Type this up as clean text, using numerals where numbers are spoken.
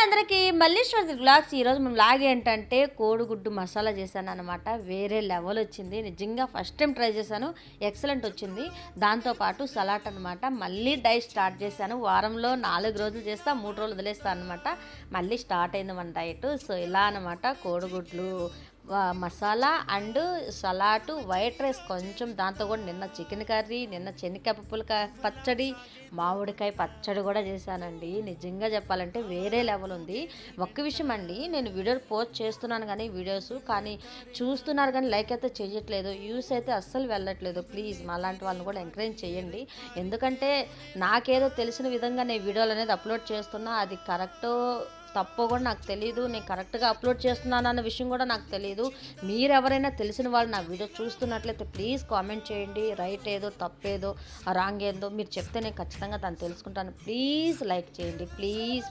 అందరికీ మల్లీశ్వరి వ్లాగ్స్. ఈరోజు మన వ్లాగ్ ఏంటంటే కోడిగుడ్డు మసాలా చేశాను అనమాట. వేరే లెవెల్ వచ్చింది నిజంగా. ఫస్ట్ టైం ట్రై చేశాను, ఎక్సలెంట్ వచ్చింది. దాంతోపాటు సలాడ్ అనమాట. మళ్ళీ డైట్ స్టార్ట్ చేశాను. వారంలో 4 రోజులు చేస్తా, 3 రోజులు వదిలేస్తాను అనమాట. మళ్ళీ స్టార్ట్ అయింది మన డైట్. సో ఇలా అనమాట, కోడిగుడ్లు మసాలా అండ్ సలాటు, వైట్ రైస్ కొంచెం, దాంతో కూడా నిన్న చికెన్ కర్రీ, నిన్న శనగకాయ పప్పుల పచ్చడి, మామిడికాయ పచ్చడి కూడా చేశానండి. నిజంగా చెప్పాలంటే వేరే లెవెల్ ఉంది. ఒక్క విషయం అండి, నేను వీడియో పోస్ట్ చేస్తున్నాను కానీ కానీ చూస్తున్నారు కానీ లైక్ అయితే చేయట్లేదు, వ్యూస్ అయితే అస్సలు వెళ్ళట్లేదు. ప్లీజ్ మాలాంటి వాళ్ళని కూడా ఎంకరేజ్ చేయండి. ఎందుకంటే నాకేదో తెలిసిన విధంగా నేను వీడియోలు అనేది అప్లోడ్ చేస్తున్నా, అది కరెక్టో తప్పో కూడా నాకు తెలియదు. నేను కరెక్ట్గా అప్లోడ్ చేస్తున్నాను అన్న విషయం కూడా నాకు తెలియదు. మీరు ఎవరైనా తెలిసిన వాళ్ళు నా వీడియో చూస్తున్నట్లయితే ప్లీజ్ కామెంట్ చేయండి. రైట్ ఏదో, తప్పేదో, రాంగ్ ఏదో మీరు చెప్తే నేను ఖచ్చితంగా దాన్ని తెలుసుకుంటాను. ప్లీజ్ లైక్ చేయండి ప్లీజ్.